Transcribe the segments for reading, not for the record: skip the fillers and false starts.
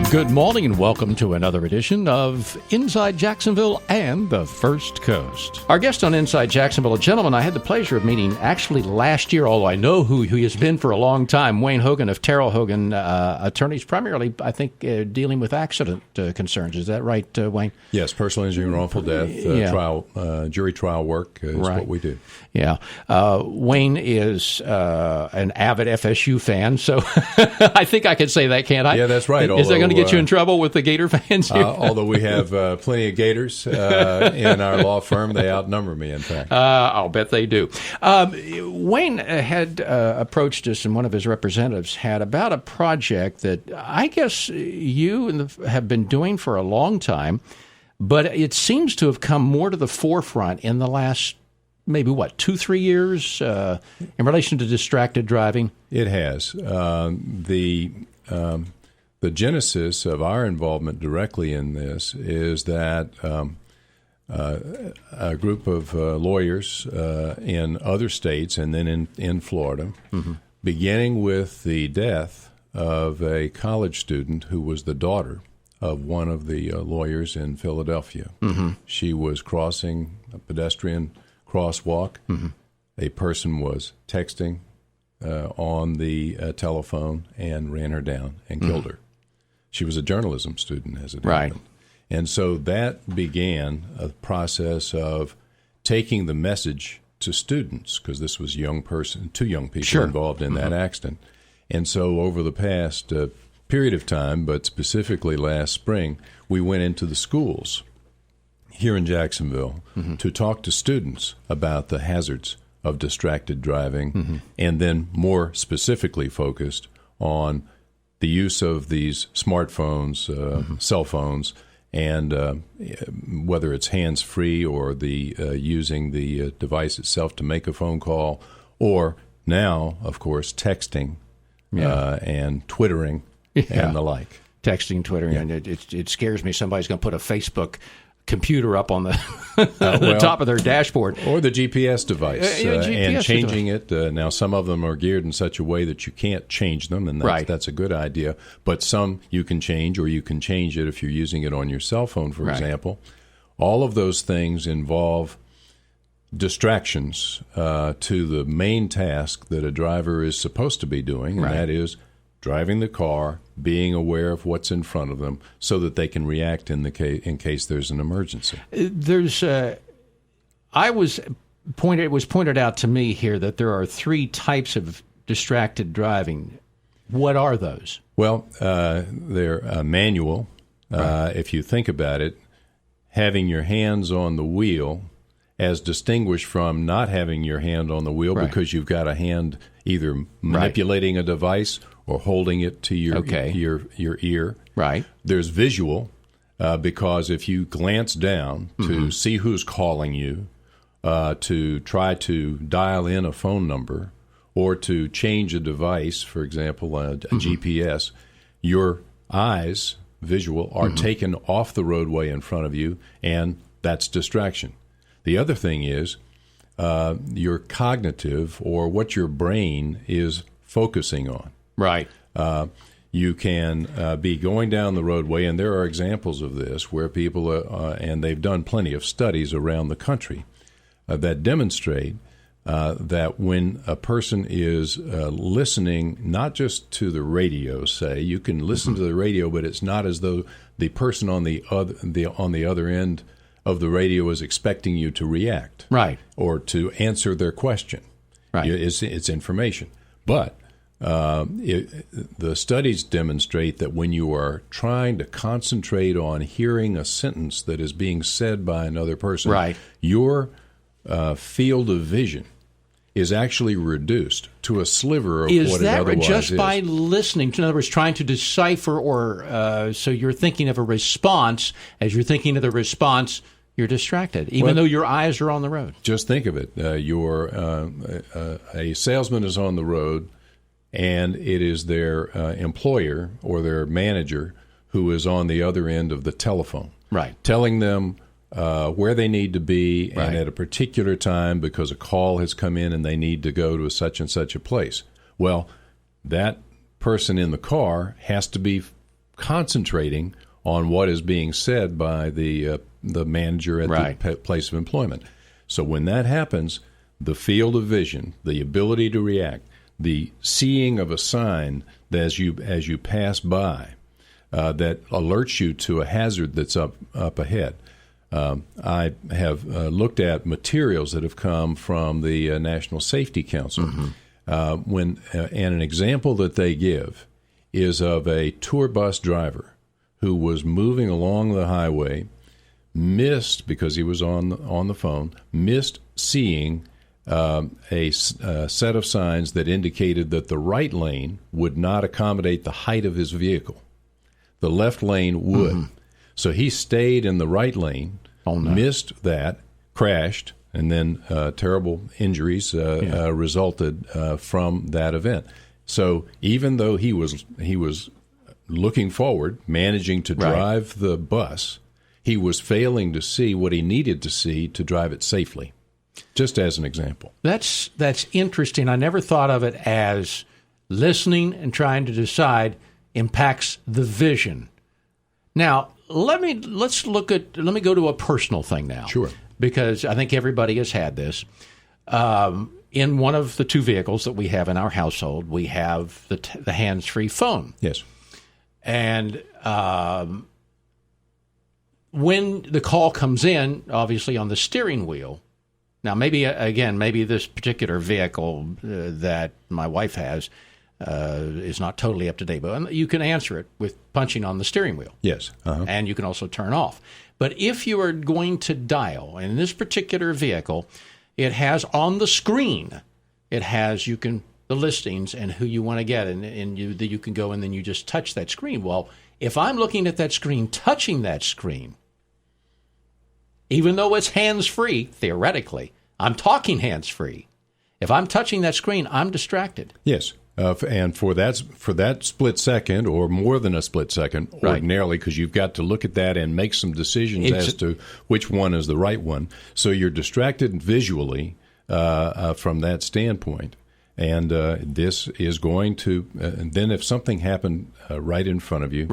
Good morning and welcome to another edition of Inside Jacksonville and the First Coast. Our guest on Inside Jacksonville, a gentleman I had the pleasure of meeting actually last year, although I know who he has been for a long time, Wayne Hogan of Terrell Hogan Attorneys, primarily, I think, dealing with accident concerns. Is that right, Wayne? Yes, personal injury and wrongful death, jury trial work is what we do. Yeah. Wayne is an avid FSU fan, so I think I can say that, can't I? Yeah, that's right. Is that going to get you in trouble with the Gator fans here? Although we have plenty of Gators in our law firm, they outnumber me, in fact. I'll bet they do. Wayne had approached us, and one of his representatives had about a project that I guess you have been doing for a long time, but it seems to have come more to the forefront in the last maybe, 2-3 years in relation to distracted driving? It has. The genesis of our involvement directly in this is that a group of lawyers in other states and then in Florida, beginning with the death of a college student who was the daughter of one of the lawyers in Philadelphia. She was crossing a pedestrian crosswalk. A person was texting on the telephone and ran her down and killed her. She was a journalism student, as it happened. And so that began a process of taking the message to students, because this was two young people involved in that accident. And so over the past period of time, but specifically last spring, we went into the schools here in Jacksonville to talk to students about the hazards of distracted driving, and then more specifically focused on the use of these smartphones, cell phones, and whether it's hands-free or the using the device itself to make a phone call, or now, of course, texting and Twittering and the like. Texting, Twittering, and it scares me. Somebody's going to put a Facebook computer up on the top of their dashboard. Or the GPS device, and changing it. Now, some of them are geared in such a way that you can't change them, and that's a good idea. But some you can change, or you can change it if you're using it on your cell phone, for example. All of those things involve distractions to the main task that a driver is supposed to be doing, and that is driving the car, being aware of what's in front of them, so that they can react in case there's an emergency. It was pointed out to me here that there are 3 types of distracted driving. What are those? Well, they're manual. If you think about it, having your hands on the wheel, as distinguished from not having your hand on the wheel because you've got a hand either manipulating a device or holding it to your ear. Right. There's visual, because if you glance down to see who's calling you, to try to dial in a phone number, or to change a device, for example, a GPS, your eyes, visual, are taken off the roadway in front of you, and that's distraction. The other thing is your cognitive, or what your brain is focusing on. Right. You can be going down the roadway, and there are examples of this where people, and they've done plenty of studies around the country that demonstrate that when a person is listening, not just to the radio, say, you can listen to the radio, but it's not as though the person on the other end of the radio is expecting you to react, or to answer their question. It's information, but the studies demonstrate that when you are trying to concentrate on hearing a sentence that is being said by another person, your field of vision is actually reduced to a sliver of what it otherwise is. Just by listening? In other words, trying to decipher, or so you're thinking of a response. As you're thinking of the response, you're distracted, even though your eyes are on the road. Just think of it. A salesman is on the road, and it is their employer or their manager who is on the other end of the telephone, telling them where they need to be and at a particular time because a call has come in and they need to go to such and such a place. Well, that person in the car has to be concentrating on what is being said by the manager at the place of employment. So when that happens, the field of vision, the ability to react, the seeing of a sign as you pass by that alerts you to a hazard that's up ahead. I have looked at materials that have come from the National Safety Council. And an example that they give is of a tour bus driver who was moving along the highway, missed, because he was on the phone, missed seeing a set of signs that indicated that the right lane would not accommodate the height of his vehicle. The left lane would. So he stayed in the right lane, missed that, crashed, and then terrible injuries resulted from that event. So even though he was looking forward, managing to drive the bus, he was failing to see what he needed to see to drive it safely. Just as an example. That's interesting. I never thought of it as listening and trying to decide impacts the vision. Now, let me go to a personal thing now. Sure. Because I think everybody has had this. In one of the two vehicles that we have in our household, we have the hands-free phone. Yes. And when the call comes in, obviously on the steering wheel, now maybe this particular vehicle that my wife has is not totally up to date, but you can answer it with punching on the steering wheel. Yes. And you can also turn off. But if you are going to dial, in this particular vehicle, it has on the screen, the listings and who you want to get, and you can go and then you just touch that screen. Well, if I'm looking at that screen, touching that screen, even though it's hands-free, theoretically, I'm talking hands-free. If I'm touching that screen, I'm distracted. Yes. And for that split second, or more than a split second, ordinarily, because you've got to look at that and make some decisions as to which one is the right one. So you're distracted visually from that standpoint. And this is going to then if something happened right in front of you,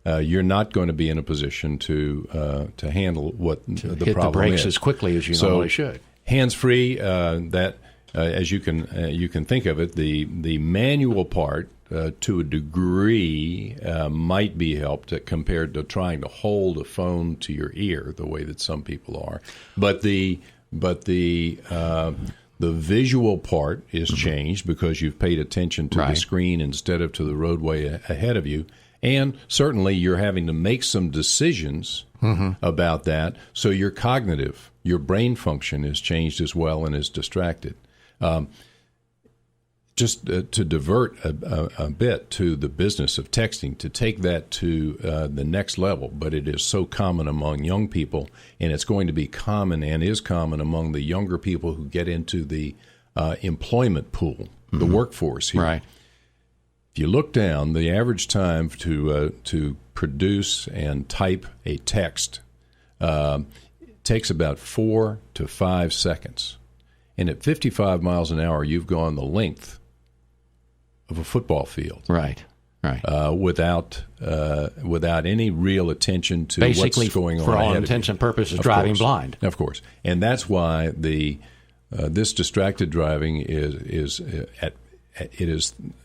you're not going to be in a position to handle what the problem is. Hit the brakes as quickly as you normally should. Hands-free, as you can think of it, the manual part to a degree might be helped compared to trying to hold a phone to your ear the way that some people are. But the visual part is changed because you've paid attention to the screen instead of to the roadway ahead of you. And certainly you're having to make some decisions about that. So your cognitive, your brain function is changed as well and is distracted. Just to divert a bit to the business of texting, to take that to the next level, but it is so common among young people, and it's going to be common and is common among the younger people who get into the employment pool, the workforce here. Right. If you look down, the average time to produce and type a text takes about 4 to 5 seconds. And at 55 miles an hour, you've gone the length of a football field. Right. Without any real attention to basically, what's going on. For all intents and purposes, driving blind. Of course. And that's why this distracted driving is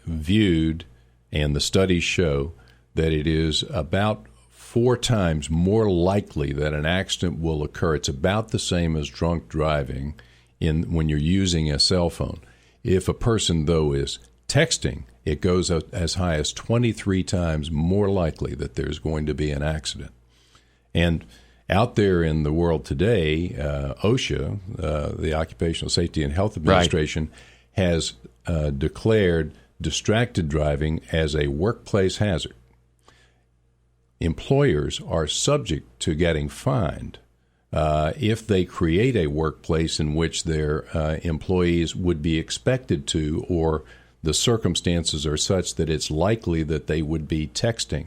viewed, and the studies show that it is about 4 times more likely that an accident will occur. It's about the same as drunk driving when you're using a cell phone. If a person, though, is texting, it goes as high as 23 times more likely that there's going to be an accident. And out there in the world today, OSHA, the Occupational Safety and Health Administration, has declared distracted driving as a workplace hazard. Employers are subject to getting fined if they create a workplace in which their employees would be expected to, or the circumstances are such that it's likely that they would be texting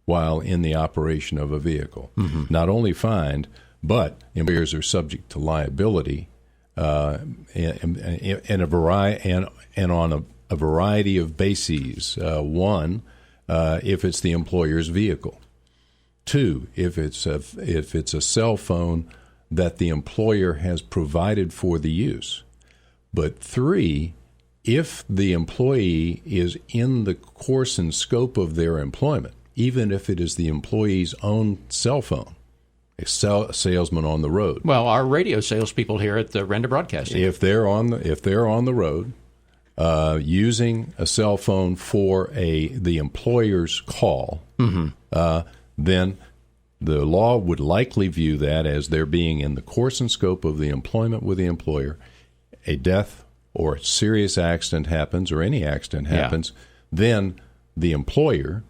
while in the operation of a vehicle. Not only fined, but employers are subject to liability on a variety of bases. One, if it's the employer's vehicle. 2, if it's a cell phone that the employer has provided for the use. But 3, if the employee is in the course and scope of their employment, even if it is the employee's own cell phone, a salesman on the road. Well, our radio salespeople here at the Renda Broadcasting. If they're on the road using a cell phone for the employer's call, then the law would likely view that as they're being in the course and scope of the employment with the employer. A death or a serious accident happens, or any accident happens, then the employer,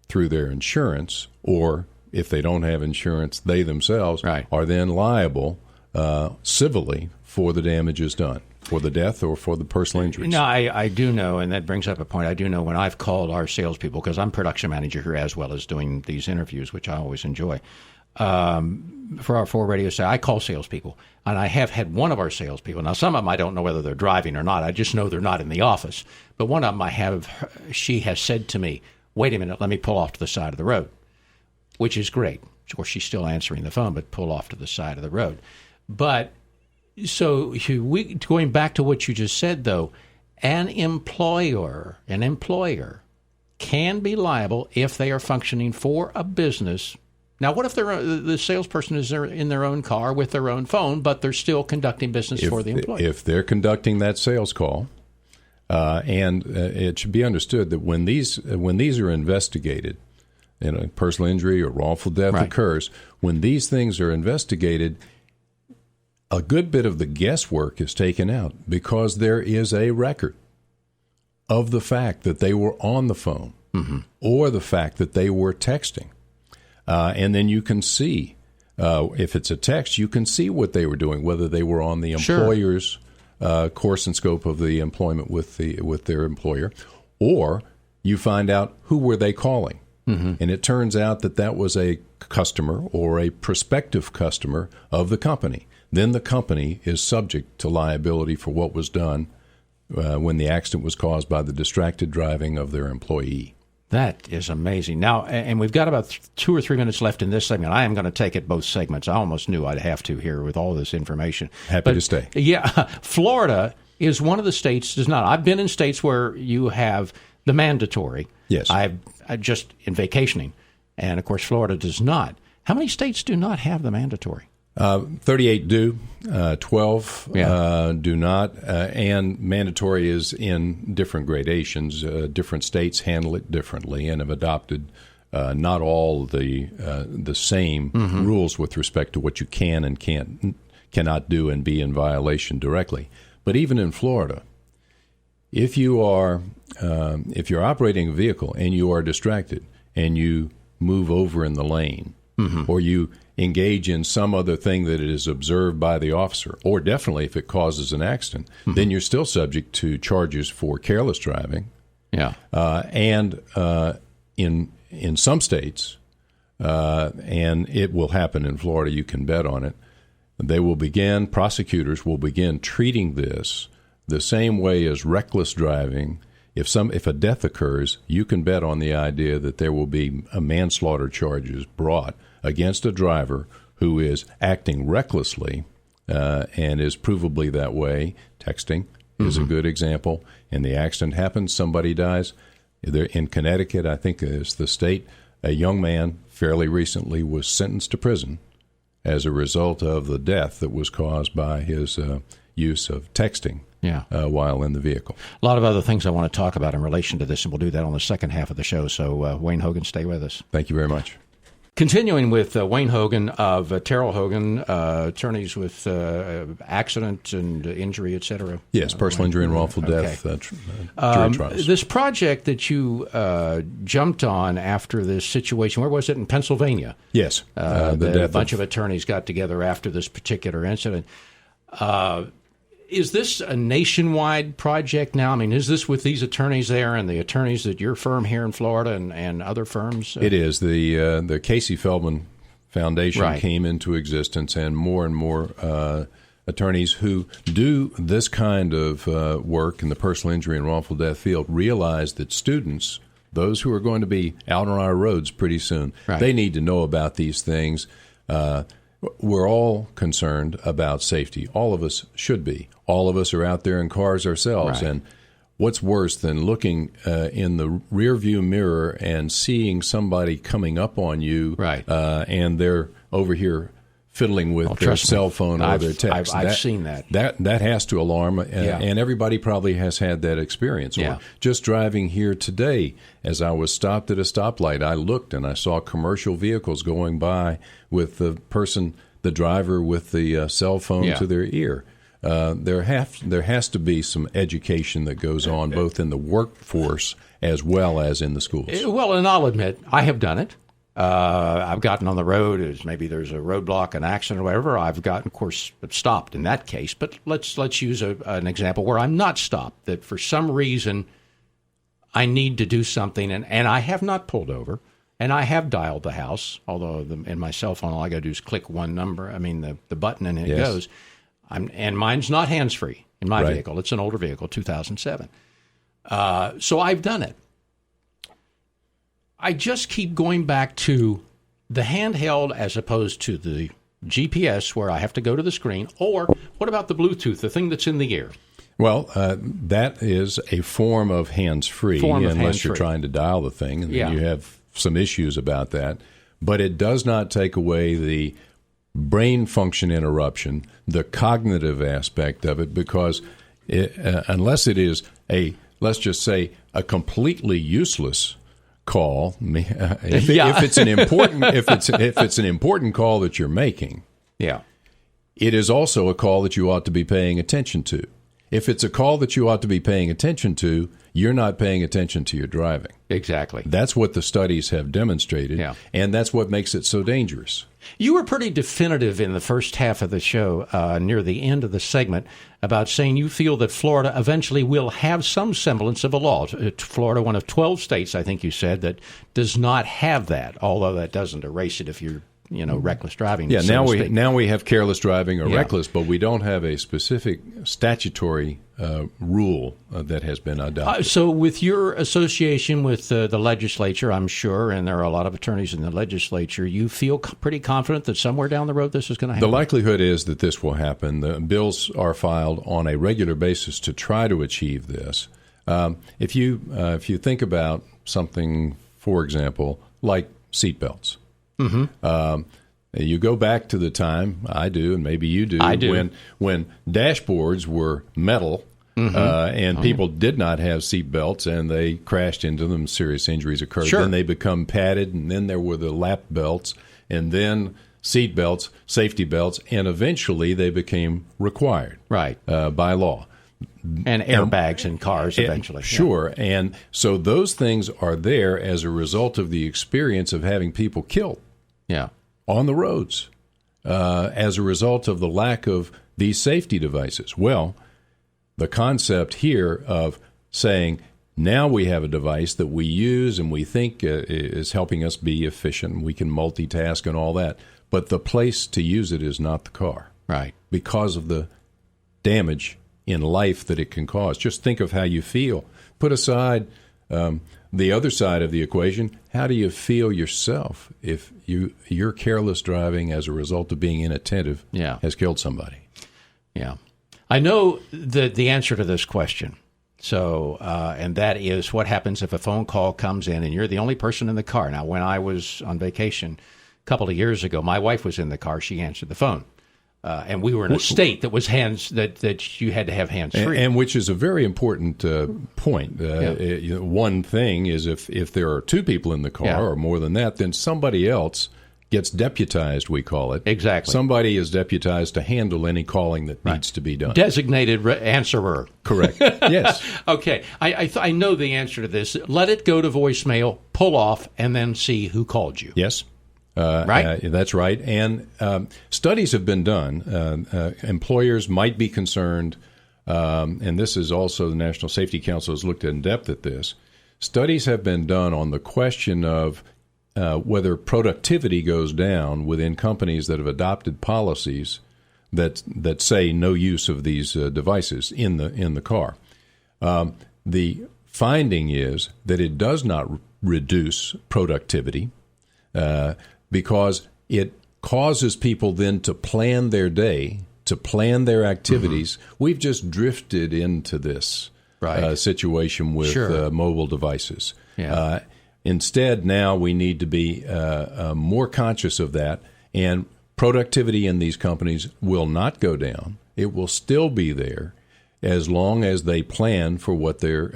through their insurance, or if they don't have insurance, they themselves are then liable civilly for the damages done, for the death or for the personal injuries. No, I do know, and that brings up a point. I do know when I've called our salespeople, because I'm production manager here as well as doing these interviews, which I always enjoy. For our 4 radio station, I call salespeople, and I have had one of our salespeople. Now, some of them I don't know whether they're driving or not. I just know they're not in the office. But one of them she has said to me, "Wait a minute, let me pull off to the side of the road," which is great. Of course, she's still answering the phone, but pull off to the side of the road. But so going back to what you just said, though, an employer can be liable if they are functioning for a business. Now, what if the salesperson is in their own car with their own phone, but they're still conducting business for the employer? If they're conducting that sales call, and it should be understood that when these are investigated, and a personal injury or wrongful death occurs, when these things are investigated, a good bit of the guesswork is taken out because there is a record of the fact that they were on the phone or the fact that they were texting. And then you can see, if it's a text, you can see what they were doing, whether they were on the employer's course and scope of the employment with their employer, or you find out who were they calling. And it turns out that was a customer or a prospective customer of the company. Then the company is subject to liability for what was done when the accident was caused by the distracted driving of their employee. That is amazing. Now, and we've got about 2 or 3 minutes left in this segment. I am going to take it both segments. I almost knew I'd have to here with all this information. Happy to stay. Yeah, Florida is one of the states does not. I've been in states where you have the mandatory. Yes. I just in vacationing, and of course Florida does not. How many states do not have the mandatory? 38 do, 12 do not, and mandatory is in different gradations. Different states handle it differently and have adopted not all the same rules with respect to what you can and cannot do and be in violation directly. But even in Florida, if you're operating a vehicle and you are distracted and you move over in the lane, or you engage in some other thing that is observed by the officer, or definitely if it causes an accident, then you're still subject to charges for careless driving. Yeah. And in some states, and it will happen in Florida, you can bet on it, prosecutors will begin treating this the same way as reckless driving. If a death occurs, you can bet on the idea that there will be manslaughter charges brought against a driver who is acting recklessly and is provably that way. Texting is a good example. And the accident happens, somebody dies. In Connecticut, I think is the state, a young man fairly recently was sentenced to prison as a result of the death that was caused by his use of texting while in the vehicle. A lot of other things I want to talk about in relation to this, and we'll do that on the second half of the show. So, Wayne Hogan, stay with us. Thank you very much. Continuing with Wayne Hogan of Terrell Hogan, attorneys with accident and injury, et cetera. Yes, personal injury and wrongful death jury trials. This project that you jumped on after this situation, where was it, in Pennsylvania? Yes. A bunch of attorneys got together after this particular incident. Is this a nationwide project now? I mean, is this with these attorneys there and the attorneys at your firm here in Florida and other firms? It is. The Casey Feldman Foundation came into existence, and more attorneys who do this kind of work in the personal injury and wrongful death field realize that students those who are going to be out on our roads pretty soon, they need to know about these things. We're all concerned about safety. All of us should be. All of us are out there in cars ourselves. And what's worse than looking in the rearview mirror and seeing somebody coming up on you and they're over here fiddling with their cell phone or their text. I've seen that. That has to alarm, and everybody probably has had that experience. Or just driving here today, as I was stopped at a stoplight, I looked and I saw commercial vehicles going by with the driver with the cell phone to their ear. There has to be some education that goes on both in the workforce as well as in the schools. Well, and I'll admit, I have done it. I've gotten on the road as maybe there's a roadblock, an accident, or whatever. I've gotten, of course, stopped in that case. But let's use an example where I'm not stopped, that for some reason I need to do something, and I have not pulled over, and I have dialed the house, although in my cell phone all I got to do is click one number, the button, and it goes. And mine's not hands-free in my vehicle. It's an older vehicle, 2007. So I've done it. I just keep going back to the handheld as opposed to the GPS where I have to go to the screen. Or what about the Bluetooth, the thing that's in the ear? Well, that is a form of hands-free unless you're trying to dial the thing. And then you have some issues about that. But it does not take away the brain function interruption, the cognitive aspect of it, because unless it is let's just say, a completely useless call, if it's an important if it's an important call that you're making, it is also a call that you ought to be paying attention to. If it's a call that you ought to be paying attention to, you're not paying attention to your driving. Exactly. That's what the studies have demonstrated, and that's what makes it so dangerous. You were pretty definitive in the first half of the show, near the end of the segment, about saying you feel that Florida eventually will have some semblance of a law. Florida, one of 12 states, I think you said, that does not have that, although that doesn't erase it if you're reckless driving. Yeah, now we have careless driving or reckless, but we don't have a specific statutory rule that has been adopted. So with your association with the legislature, I'm sure, and there are a lot of attorneys in the legislature, you feel pretty confident that somewhere down the road this is going to happen? The likelihood is that this will happen. The bills are filed on a regular basis to try to achieve this. If you think about something, for example, like seatbelts, you go back to the time, I do, and maybe you do, when dashboards were metal and people did not have seat belts and they crashed into them, serious injuries occurred. Sure. Then they become padded, and then there were the lap belts, and then seat belts, safety belts, and eventually they became required by law. And airbags in cars eventually. Sure. And so those things are there as a result of the experience of having people killed on the roads as a result of the lack of these safety devices. Well, the concept here of saying now we have a device that we use and we think is helping us be efficient, and we can multitask and all that, but the place to use it is not the car. Right. Because of the damage in life that it can cause. Just think of how you feel. Put aside the other side of the equation. How do you feel yourself if your careless driving as a result of being inattentive has killed somebody? Yeah. I know the answer to this question. So, and that is, what happens if a phone call comes in and you're the only person in the car? Now, when I was on vacation a couple of years ago, my wife was in the car. She answered the phone. And we were in a state that was that you had to have hands free, and which is a very important point. One thing is if there are two people in the car or more than that, then somebody else gets deputized. We call it exactly. Somebody is deputized to handle any calling that needs to be done. Designated answerer. Correct. Yes. Okay. I know the answer to this. Let it go to voicemail. Pull off, and then see who called you. Yes. Right? That's right. And studies have been done. Employers might be concerned, and this is also the National Safety Council has looked in depth at this. Studies have been done on the question of whether productivity goes down within companies that have adopted policies that say no use of these devices in the car. The finding is that it does not reduce productivity because it causes people then to plan their day, to plan their activities. We've just drifted into this situation with mobile devices. Yeah. Instead, now we need to be more conscious of that, and productivity in these companies will not go down. It will still be there as long as they plan for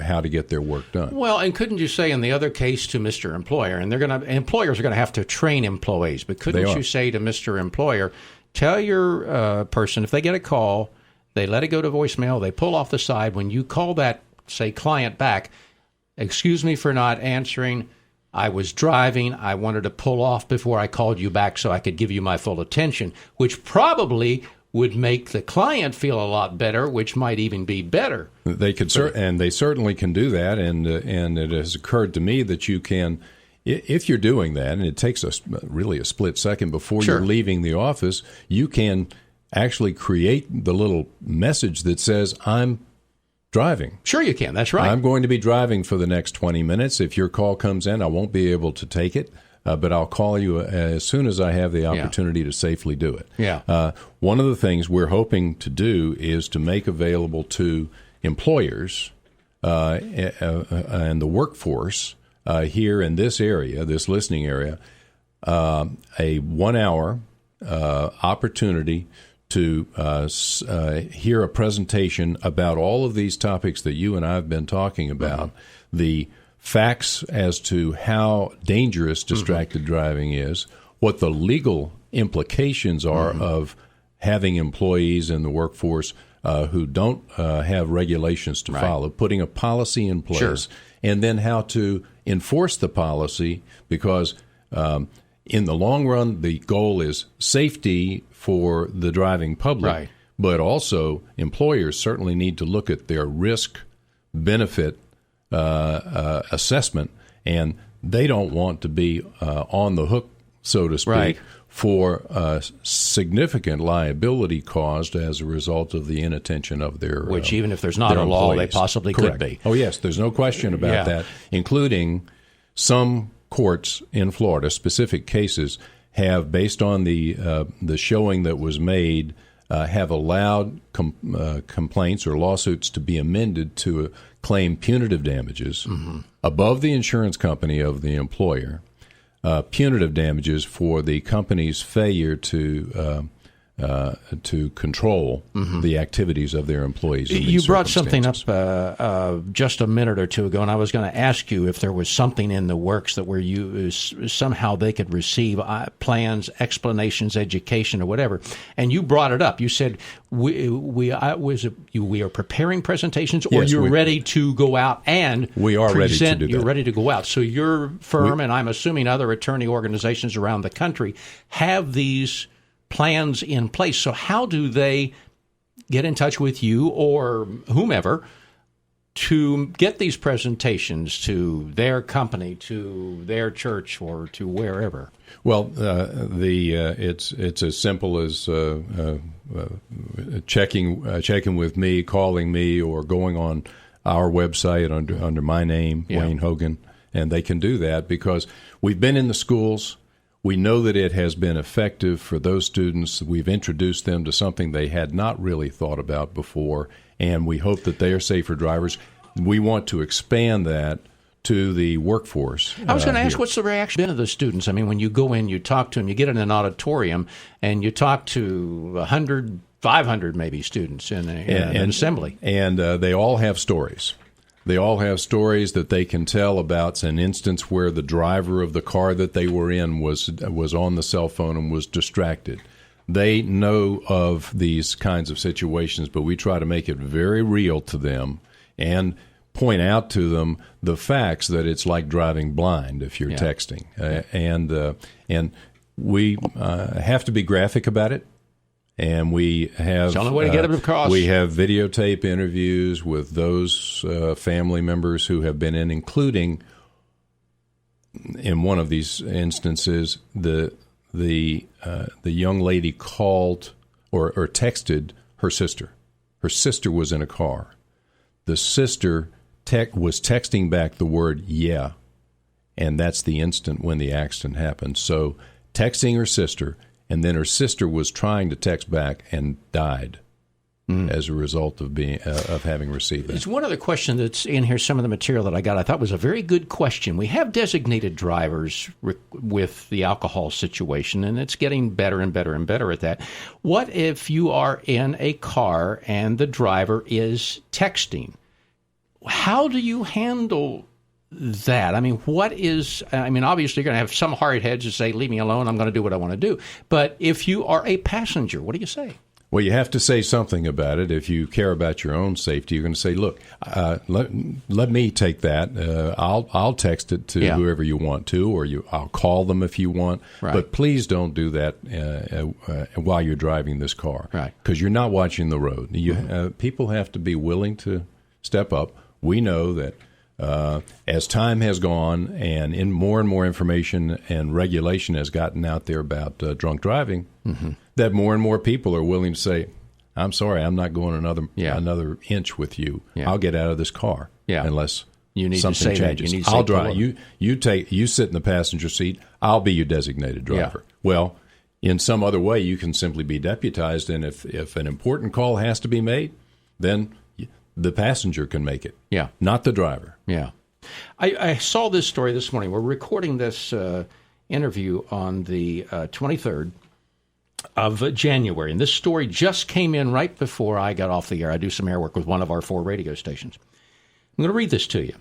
how to get their work done. Well, and couldn't you say in the other case to Mr. Employer, and employers are going to have to train employees, but couldn't you say to Mr. Employer, tell your person if they get a call, they let it go to voicemail, they pull off the side, when you call that, say, client back, excuse me for not answering, I was driving, I wanted to pull off before I called you back so I could give you my full attention, which probably would make the client feel a lot better, which might even be better. They could, and they certainly can do that. And it has occurred to me that you can, if you're doing that, and it takes really a split second before you're leaving the office, you can actually create the little message that says, "I'm driving." Sure, you can. That's right. I'm going to be driving for the next 20 minutes. If your call comes in, I won't be able to take it. But I'll call you as soon as I have the opportunity to safely do it. Yeah. One of the things we're hoping to do is to make available to employers and the workforce here in this area, this listening area, a 1-hour opportunity to hear a presentation about all of these topics that you and I have been talking about, the facts as to how dangerous distracted driving is, what the legal implications are of having employees in the workforce who don't have regulations to follow, putting a policy in place, and then how to enforce the policy, because in the long run, the goal is safety for the driving public, but also employers certainly need to look at their risk-benefit assessment, and they don't want to be on the hook, so to speak, for significant liability caused as a result of the inattention of their which even if there's not a law, they possibly could be. Oh, yes, there's no question about that, including some courts in Florida, specific cases, have, based on the showing that was made, have allowed complaints or lawsuits to be amended to claim punitive damages above the insurance company of the employer, punitive damages for the company's failure to control the activities of their employees. You brought something up just a minute or two ago, and I was going to ask you if there was something in the works that where somehow they could receive plans, explanations, education, or whatever. And you brought it up. You said we are preparing presentations, or you're ready to go out and we are present. Ready to do that. You're ready to go out. So your firm, and I'm assuming other attorney organizations around the country, have these plans in place. So how do they get in touch with you or whomever to get these presentations to their company, to their church, or to wherever? Well, it's as simple as checking with me, calling me, or going on our website under my name, Wayne Hogan, and they can do that because we've been in the schools. We know that it has been effective for those students. We've introduced them to something they had not really thought about before, and we hope that they are safer drivers. We want to expand that to the workforce. I was going to ask, what's the reaction been of the students? I mean, when you go in, you talk to them, you get in an auditorium, and you talk to 100, 500 maybe students in an assembly. And they all have stories. They all have stories that they can tell about an instance where the driver of the car that they were in was on the cell phone and was distracted. They know of these kinds of situations, but we try to make it very real to them and point out to them the facts that it's like driving blind if you're texting. And we have to be graphic about it. And we have it's the only way to get them across. We have videotape interviews with those family members who have been in, including in one of these instances, the young lady called or texted her sister. Her sister was in a car. The sister was texting back the word "yeah," and that's the instant when the accident happened. So texting her sister, and then her sister was trying to text back and died as a result of having received that. There's one other question that's in here, some of the material that I got I thought was a very good question. We have designated drivers with the alcohol situation, and it's getting better and better and better at that. What if you are in a car and the driver is texting? How do you handle that? I mean, obviously you're going to have some hard heads that say, leave me alone, I'm going to do what I want to do. But if you are a passenger, what do you say? Well, you have to say something about it. If you care about your own safety, you're going to say, look, let me take that. I'll text it to whoever you want to, or I'll call them if you want. Right. But please don't do that while you're driving this car. Right. Because you're not watching the road. People have to be willing to step up. We know that as time has gone and more information and regulation has gotten out there about drunk driving, that more and more people are willing to say, I'm sorry, I'm not going another inch with you. Yeah. I'll get out of this car unless you need something to say changes. That. You need to I'll drive. You sit in the passenger seat. I'll be your designated driver. Yeah. Well, in some other way, you can simply be deputized, and if an important call has to be made, then the passenger can make it, not the driver. Yeah. I saw this story this morning. We're recording this interview on the 23rd of January, and this story just came in right before I got off the air. I do some air work with one of our 4 radio stations. I'm going to read this to you.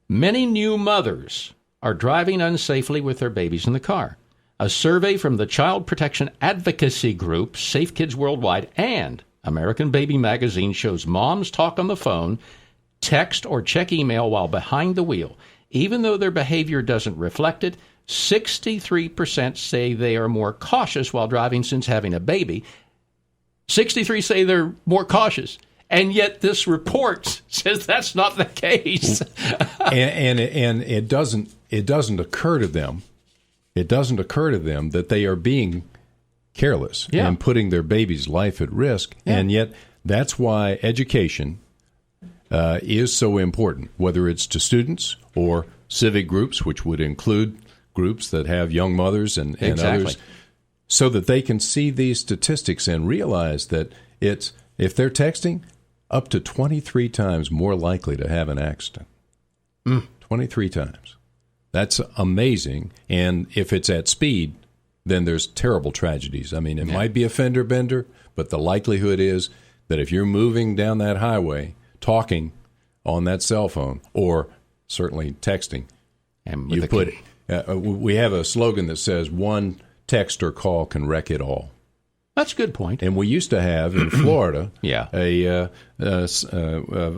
Many new mothers are driving unsafely with their babies in the car. A survey from the child protection advocacy group Safe Kids Worldwide and American Baby Magazine shows moms talk on the phone, text, or check email while behind the wheel. Even though their behavior doesn't reflect it, 63% say they are more cautious while driving since having a baby. 63 say they're more cautious. And yet this report says that's not the case. and it doesn't occur to them. It doesn't occur to them that they are being careless and putting their baby's life at risk. Yeah. And yet that's why education is so important, whether it's to students or civic groups, which would include groups that have young mothers and others, so that they can see these statistics and realize that if they're texting, up to 23 times more likely to have an accident. 23 times. That's amazing. And if it's at speed, then there's terrible tragedies. I mean, it might be a fender bender, but the likelihood is that if you're moving down that highway, talking on that cell phone, or certainly texting, and you put we have a slogan that says, one text or call can wreck it all. That's a good point. And we used to have in Florida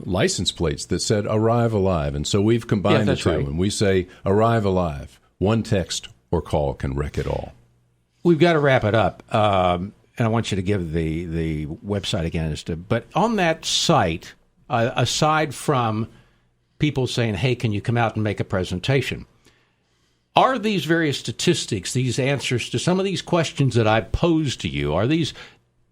license plates that said "Arrive Alive," and so we've combined the two, and we say "Arrive Alive." One text or call can wreck it all. We've got to wrap it up, and I want you to give the website again. But on that site, aside from people saying, "Hey, can you come out and make a presentation?" Are these various statistics, these answers to some of these questions that I've posed to you, are these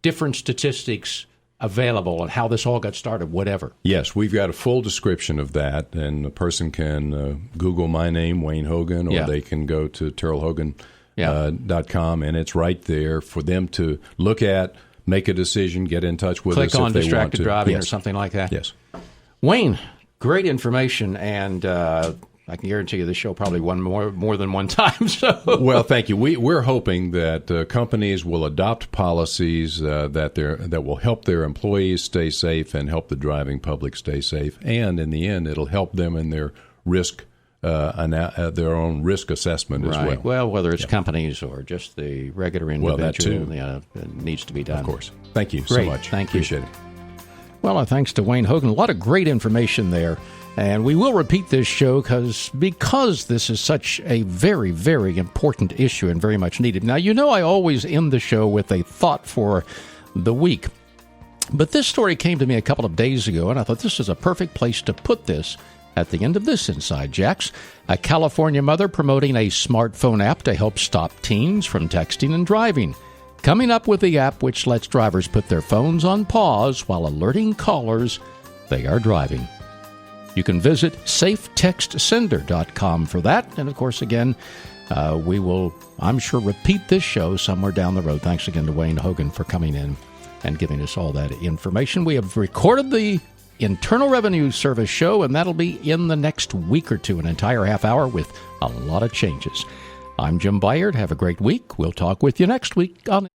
different statistics available and how this all got started, whatever? Yes, we've got a full description of that, and a person can Google my name, Wayne Hogan, or they can go to terrellhogan.com, and it's right there for them to look at, make a decision, get in touch with us if they want to. Click on distracted driving or something like that? Yes. Wayne, great information, and I can guarantee you this show probably won more than one time. So. Well, thank you. We're hoping that companies will adopt policies that will help their employees stay safe and help the driving public stay safe. And in the end, it'll help them in their risk, their own risk assessment as well. Well, whether it's companies or just the regular individual, it needs to be done. Of course. Thank you so much. Thank you. Appreciate it. Well, thanks to Wayne Hogan. A lot of great information there. And we will repeat this show because this is such a very, very important issue and very much needed. Now, I always end the show with a thought for the week. But this story came to me a couple of days ago, and I thought this is a perfect place to put this at the end of this Inside Jacks. A California mother promoting a smartphone app to help stop teens from texting and driving. Coming up with the app which lets drivers put their phones on pause while alerting callers they are driving. You can visit safetextsender.com for that. And, of course, again, we will, I'm sure, repeat this show somewhere down the road. Thanks again to Wayne Hogan for coming in and giving us all that information. We have recorded the Internal Revenue Service show, and that'll be in the next week or two, an entire half hour with a lot of changes. I'm Jim Byard. Have a great week. We'll talk with you next week on